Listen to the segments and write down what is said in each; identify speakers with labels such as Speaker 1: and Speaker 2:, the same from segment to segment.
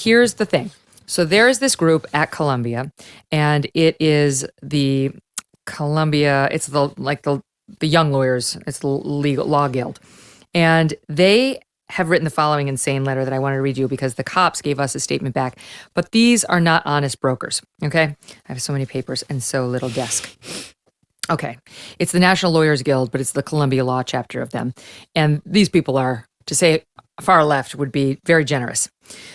Speaker 1: here's the thing. So there is this group at Columbia, and it is the Columbia, it's the young lawyers, it's the legal law guild. And they have written the following insane letter that I wanted to read you because the cops gave us a statement back. But these are not honest brokers, okay? I have so many papers and so little desk. Okay, it's the National Lawyers Guild, but it's the Columbia Law chapter of them. And these people are, to say far left would be very generous.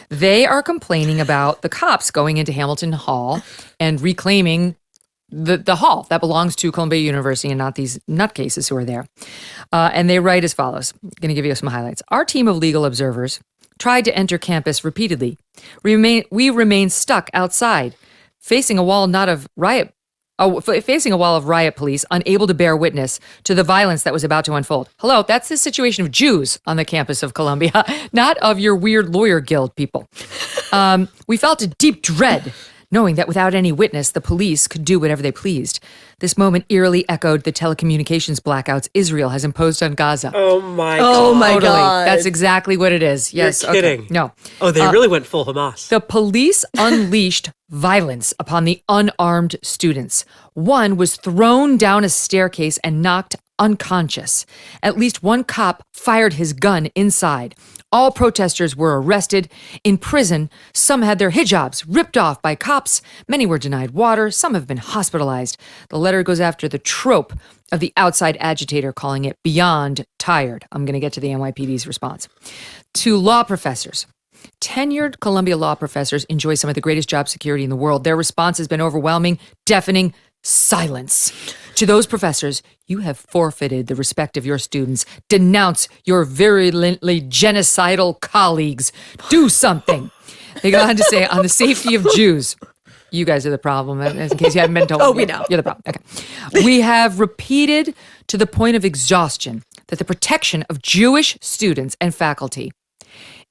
Speaker 1: They are complaining about the cops going into Hamilton Hall and reclaiming the hall that belongs to Columbia University and not these nutcases who are there. And they write as follows. I'm going to give you some highlights. Our team of legal observers tried to enter campus repeatedly. We remain stuck outside, facing a wall of riot police, unable to bear witness to the violence that was about to unfold. Hello, that's the situation of Jews on the campus of Columbia, not of your weird lawyer guild people. We felt a deep dread, knowing that without any witness, the police could do whatever they pleased. This moment eerily echoed the telecommunications blackouts Israel has imposed on Gaza.
Speaker 2: Oh my
Speaker 1: God. That's exactly what it is. Yes.
Speaker 2: You're kidding.
Speaker 1: Okay. No.
Speaker 2: Oh, they really went full Hamas.
Speaker 1: The police unleashed violence upon the unarmed students. One was thrown down a staircase and knocked unconscious. At least one cop fired his gun inside. All protesters were arrested. In prison, some had their hijabs ripped off by cops. Many were denied water. Some have been hospitalized. The letter goes after the trope of the outside agitator, calling it beyond tired. I'm going to get to the NYPD's response. To law professors. Tenured Columbia law professors enjoy some of the greatest job security in the world. Their response has been overwhelming, deafening silence. To those professors, you have forfeited the respect of your students. Denounce your virulently genocidal colleagues. Do something. They go on to say, on the safety of Jews. You guys are the problem, in case you haven't been told.
Speaker 3: Oh, we know.
Speaker 1: You're the problem. Okay. We have repeated to the point of exhaustion that the protection of Jewish students and faculty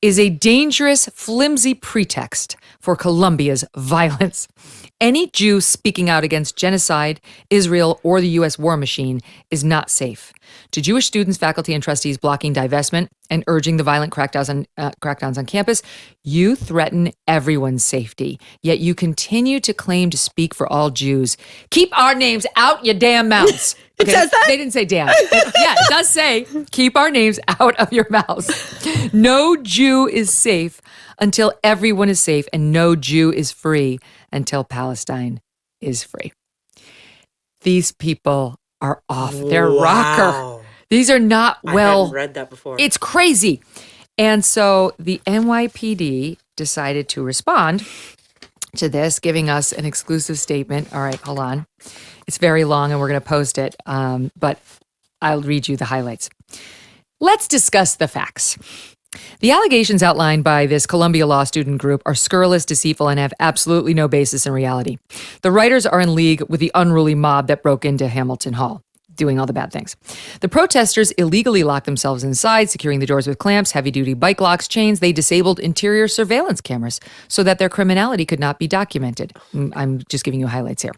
Speaker 1: is a dangerous, flimsy pretext for Columbia's violence. Any Jew speaking out against genocide, Israel, or the U.S. war machine is not safe. To Jewish students, faculty, and trustees blocking divestment and urging the violent crackdowns on campus, you threaten everyone's safety. Yet you continue to claim to speak for all Jews. Keep our names out your damn mouths.
Speaker 3: Okay? It says that?
Speaker 1: They didn't say damn. Yeah, it does say keep our names out of your mouths. No Jew is safe until everyone is safe, and no Jew is free until Palestine is free. These people are off their rocker. These are not
Speaker 2: I hadn't read that before.
Speaker 1: It's crazy. And so the NYPD decided to respond to this, giving us an exclusive statement. All right, hold on. It's very long and we're going to post it, but I'll read you the highlights. Let's discuss the facts. The allegations outlined by this Columbia Law student group are scurrilous, deceitful, and have absolutely no basis in reality. The writers are in league with the unruly mob that broke into Hamilton Hall, doing all the bad things. The protesters illegally locked themselves inside, securing the doors with clamps, heavy-duty bike locks, chains. They disabled interior surveillance cameras so that their criminality could not be documented. I'm just giving you highlights here.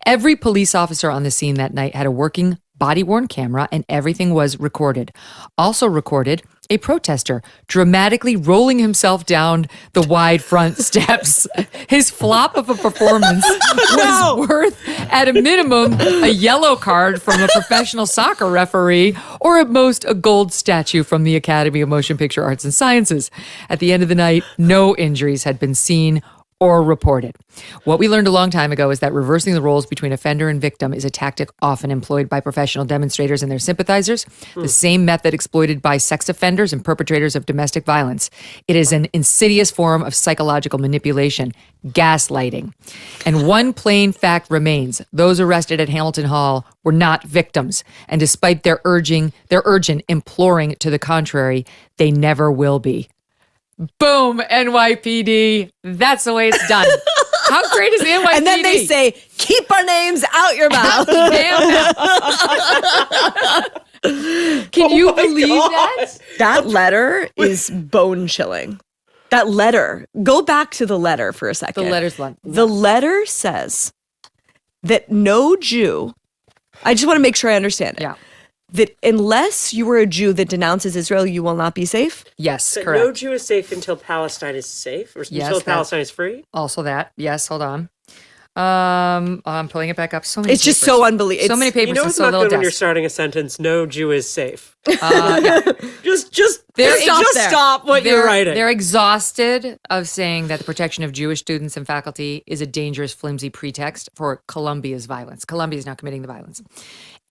Speaker 1: Every police officer on the scene that night had a working body-worn camera, and everything was recorded. Also recorded, a protester dramatically rolling himself down the wide front steps. His flop of a performance was worth, at a minimum, a yellow card from a professional soccer referee, or at most a gold statue from the Academy of Motion Picture Arts and Sciences. At the end of the night, no injuries had been seen or reported. What we learned a long time ago is that reversing the roles between offender and victim is a tactic often employed by professional demonstrators and their sympathizers, the same method exploited by sex offenders and perpetrators of domestic violence. It is an insidious form of psychological manipulation, gaslighting. And one plain fact remains. Those arrested at Hamilton Hall were not victims. And despite their urgent imploring to the contrary, they never will be. Boom, NYPD. That's the way it's done. How great is the NYPD?
Speaker 3: And then they say, keep our names out your mouth.
Speaker 1: Can you believe that?
Speaker 3: That letter is bone chilling. That letter. Go back to the letter for a second.
Speaker 1: The letter's long.
Speaker 3: The letter says that no Jew, I just want to make sure I understand it.
Speaker 1: Yeah.
Speaker 3: that unless you were a Jew that denounces Israel, you will not be safe?
Speaker 1: Yes,
Speaker 2: That
Speaker 1: correct.
Speaker 2: no Jew is safe until Palestine is safe, or until
Speaker 1: that-
Speaker 2: Palestine is free.
Speaker 1: Also that. Yes, hold on. I'm pulling it back up. So many
Speaker 3: It's just
Speaker 1: papers.
Speaker 3: so unbelievable.
Speaker 1: So many papers
Speaker 2: You know
Speaker 1: and
Speaker 2: it's
Speaker 1: so
Speaker 2: not
Speaker 1: little
Speaker 2: good when you're
Speaker 1: desk.
Speaker 2: starting a sentence. No Jew is safe.
Speaker 1: Yeah.
Speaker 2: Just
Speaker 1: There-
Speaker 2: stop what you're writing.
Speaker 1: They're exhausted of saying that the protection of Jewish students and faculty is a dangerous, flimsy pretext for Colombia's violence. Colombia is now committing the violence.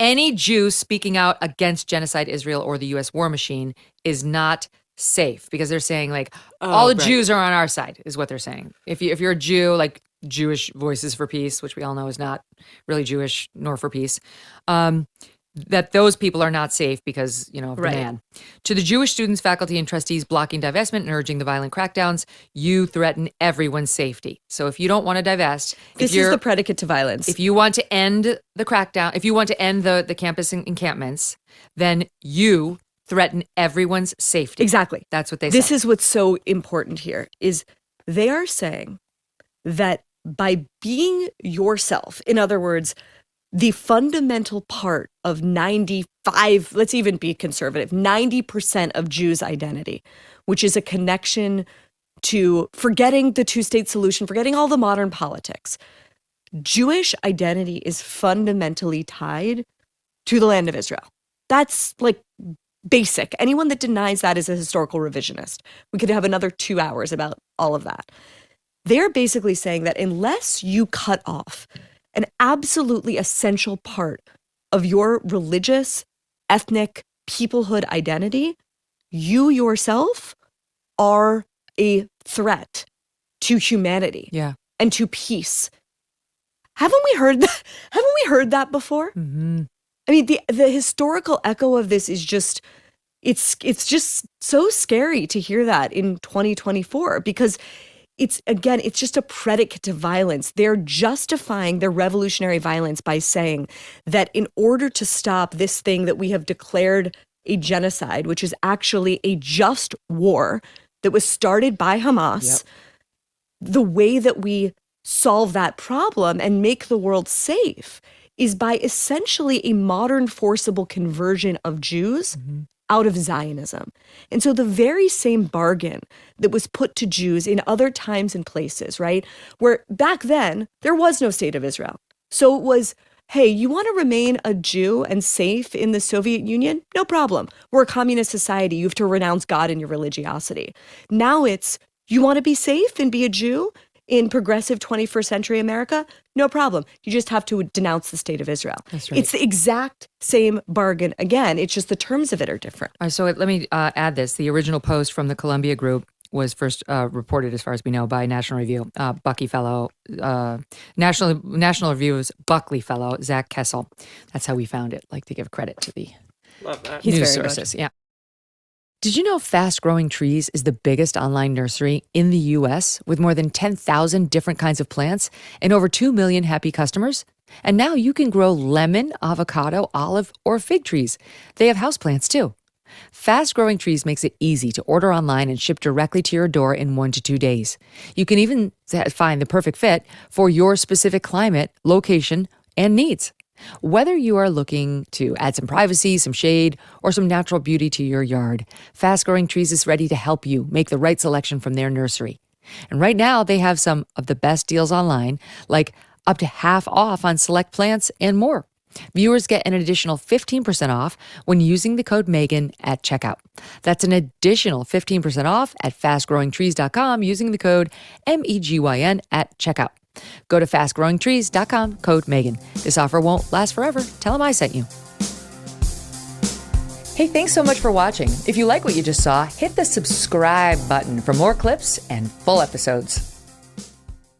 Speaker 1: Any Jew speaking out against genocide Israel or the U.S. war machine is not safe because they're saying like all the
Speaker 2: right.
Speaker 1: Jews are on our side is what they're saying. If you're a Jew, like Jewish Voices for Peace, which we all know is not really Jewish nor for peace, that those people are not safe because, of the man. To the Jewish students, faculty, and trustees blocking divestment and urging the violent crackdowns, you threaten everyone's safety. So if you don't want to divest,
Speaker 3: This is the predicate to violence.
Speaker 1: if you want to end the crackdown, if you want to end the campus encampments, then you threaten everyone's safety.
Speaker 3: Exactly.
Speaker 1: That's what they
Speaker 3: This
Speaker 1: say.
Speaker 3: is what's so important here is they are saying that by being yourself, in other words, the fundamental part of 95, let's even be conservative, 90% of Jews' identity, which is a connection to forgetting the two-state solution, forgetting all the modern politics. Jewish identity is fundamentally tied to the land of Israel. That's like basic. Anyone that denies that is a historical revisionist. We could have another 2 hours about all of that. They're basically saying that unless you cut off an absolutely essential part of your religious, ethnic, peoplehood identity, you yourself are a threat to humanity
Speaker 1: Yeah.
Speaker 3: and to peace. Haven't we heard that? Haven't we heard that before?
Speaker 1: Mm-hmm.
Speaker 3: I mean, the historical echo of this is just, it's just so scary to hear that in 2024 because it's just a predicate to violence. They're justifying their revolutionary violence by saying that in order to stop this thing that we have declared a genocide, which is actually a just war that was started by Hamas, the way that we solve that problem and make the world safe is by essentially a modern forcible conversion of Jews out of Zionism. And so the very same bargain that was put to Jews in other times and places, right, where back then there was no state of Israel. So it was, hey, you want to remain a Jew and safe in the Soviet Union? No problem. We're a communist society. You have to renounce God and your religiosity. Now it's, you want to be safe and be a Jew in progressive 21st century America? No problem. You just have to denounce the state of Israel.
Speaker 1: That's right.
Speaker 3: It's the exact same bargain. Again, it's just the terms of it are different.
Speaker 1: All right, so let me add this. The original post from the Columbia group was first reported, as far as we know, by National Review, Bucky Fellow, National Review's Buckley Fellow, Zach Kessel. That's how we found it. Like to give credit to the
Speaker 2: Love that.
Speaker 3: He's
Speaker 1: news
Speaker 3: very
Speaker 1: sources. Yeah. Did you know Fast Growing Trees is the biggest online nursery in the U.S. with more than 10,000 different kinds of plants and over 2 million happy customers? And now you can grow lemon, avocado, olive, or fig trees. They have houseplants too. Fast Growing Trees makes it easy to order online and ship directly to your door in 1 to 2 days. You can even find the perfect fit for your specific climate, location, and needs. Whether you are looking to add some privacy, some shade, or some natural beauty to your yard, Fast Growing Trees is ready to help you make the right selection from their nursery. And right now, they have some of the best deals online, like up to half off on select plants and more. Viewers get an additional 15% off when using the code Megyn at checkout. That's an additional 15% off at fastgrowingtrees.com using the code MEGYN at checkout. Go to fastgrowingtrees.com, code Megyn. This offer won't last forever. Tell them I sent you. Hey, thanks so much for watching. If you like what you just saw, hit the subscribe button for more clips and full episodes.